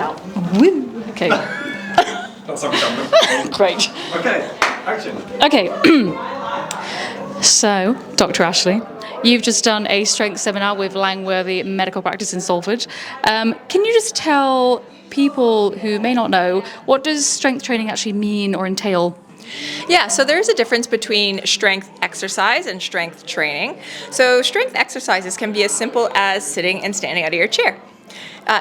out. Woo! Okay. That's redundant. Great. Okay, action. Okay. So, Dr. Ashley, you've just done a strength seminar with Langworthy Medical Practice in Salford. Can you just tell people who may not know, what does strength training actually mean or entail? Yeah, so there's a difference between strength exercise and strength training. So strength exercises can be as simple as sitting and standing out of your chair.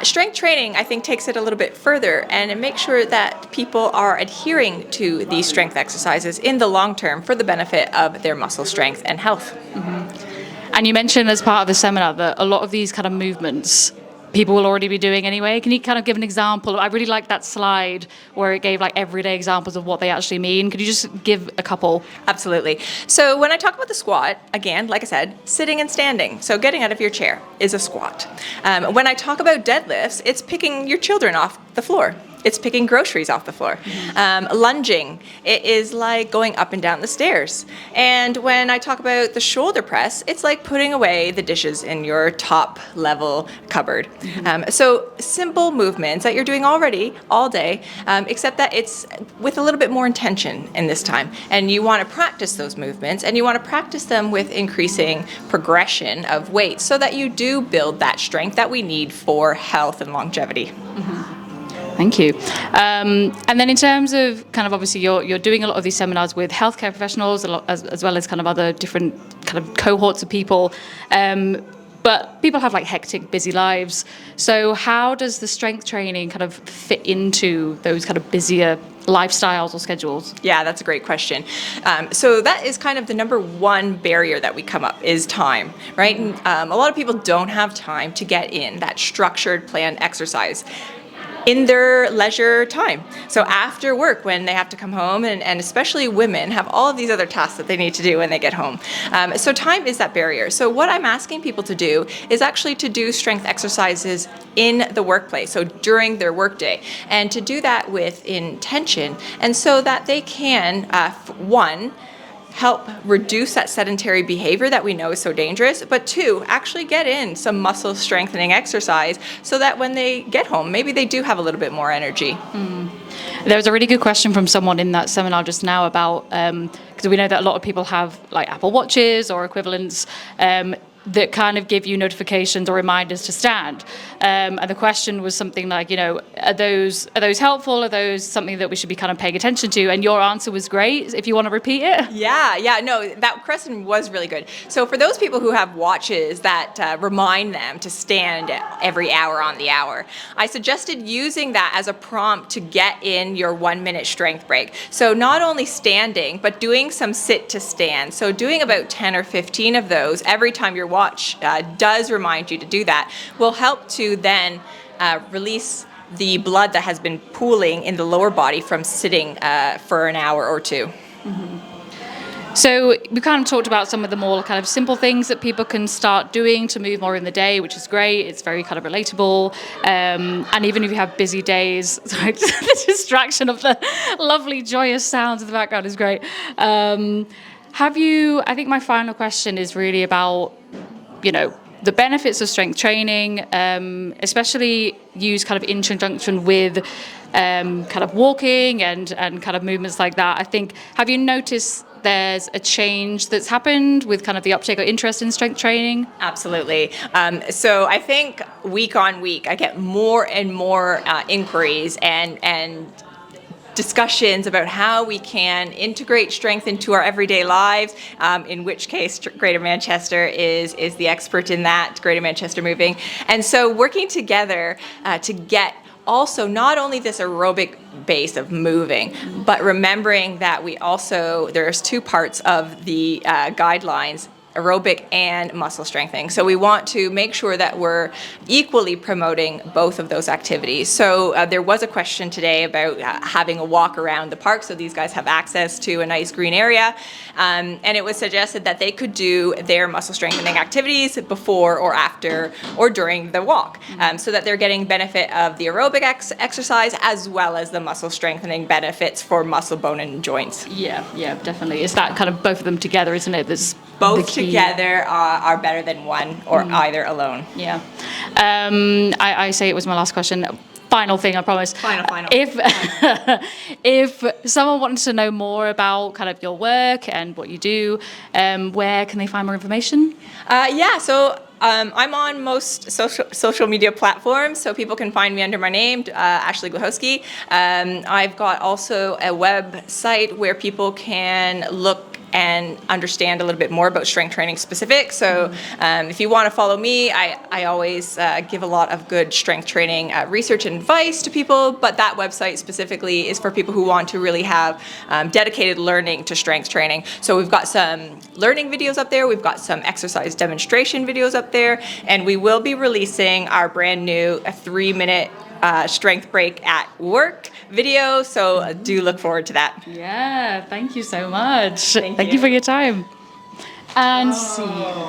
Strength training, I think, takes it a little bit further and it makes sure that people are adhering to these strength exercises in the long term for the benefit of their muscle strength and health. Mm-hmm. And you mentioned as part of the seminar that a lot of these kind of movements people will already be doing anyway. Can you kind of give an example? I really like that slide where it gave like everyday examples of what they actually mean. Could you just give a couple? Absolutely. So when I talk about the squat, again, like I said, sitting and standing. So getting out of your chair is a squat. When I talk about deadlifts, it's picking your children off the floor. It's picking groceries off the floor. Mm-hmm. Lunging, it is like going up and down the stairs. And when I talk about the shoulder press, it's like putting away the dishes in your top level cupboard. Mm-hmm. So simple movements that you're doing already all day, except that it's with a little bit more intention in this time. And you want to practice those movements and you want to practice them with increasing progression of weight so that you do build that strength that we need for health and longevity. Mm-hmm. Thank you. And then in terms of kind of obviously you're doing a lot of these seminars with healthcare professionals as well as kind of other different kind of cohorts of people. But people have like hectic, busy lives. So how does the strength training kind of fit into those kind of busier lifestyles or schedules? Yeah, that's a great question. So that is kind of the number one barrier that we come up is time, right? And, a lot of people don't have time to get in that structured, planned exercise in their leisure time. So after work, when they have to come home, and especially women have all of these other tasks that they need to do when they get home. So time is that barrier. So what I'm asking people to do is actually to do strength exercises in the workplace, so during their workday, and to do that with intention, and so that they can, one, help reduce that sedentary behavior that we know is so dangerous, but two, actually get in some muscle strengthening exercise so that when they get home, maybe they do have a little bit more energy. Mm. There was a really good question from someone in that seminar just now about, because we know that a lot of people have like Apple Watches or equivalents, that kind of give you notifications or reminders to stand. And the question was something like, you know, are those helpful? Are those something that we should be kind of paying attention to? And your answer was great, if you want to repeat it. Yeah, no, that question was really good. So for those people who have watches that remind them to stand every hour on the hour, I suggested using that as a prompt to get in your 1 minute strength break. So not only standing, but doing some sit to stand. So doing about 10 or 15 of those every time your watch does remind you to do that will help to then release the blood that has been pooling in the lower body from sitting for an hour or two. Mm-hmm. So we kind of talked about some of the more kind of simple things that people can start doing to move more in the day, which is great. It's very kind of relatable. And even if you have busy days, sorry, the distraction of the lovely, joyous sounds in the background is great. I think my final question is really about, you know, the benefits of strength training, especially used kind of in conjunction with kind of walking and kind of movements like that. I think, have you noticed there's a change that's happened with kind of the uptake or interest in strength training? Absolutely. So I think week on week, I get more and more inquiries and discussions about how we can integrate strength into our everyday lives, in which case Greater Manchester is the expert in that, Greater Manchester Moving. And so working together to get also not only this aerobic base of moving, but remembering that there's two parts of the guidelines, aerobic and muscle strengthening. So we want to make sure that we're equally promoting both of those activities. So there was a question today about having a walk around the park. So these guys have access to a nice green area. And it was suggested that they could do their muscle strengthening activities before or after or during the walk, so that they're getting benefit of the aerobic exercise as well as the muscle strengthening benefits for muscle, bone, and joints. Yeah, definitely. It's that kind of both of them together, isn't it? That's both together are better than one or either alone. Yeah. I say it was my last question. final thing, I promise. Final. If someone wanted to know more about kind of your work and what you do, where can they find more information? So I'm on most social media platforms, so people can find me under my name, Ashley Glahowski. I've got also a website where people can look and understand a little bit more about strength training specific. So if you want to follow me, I always give a lot of good strength training research and advice to people, but that website specifically is for people who want to really have dedicated learning to strength training. So we've got some learning videos up there, we've got some exercise demonstration videos up there, and we will be releasing our brand new 3-minute strength break at work video, so do look forward to that. Yeah, thank you so much. Thank Thank you. you for your time. And see you.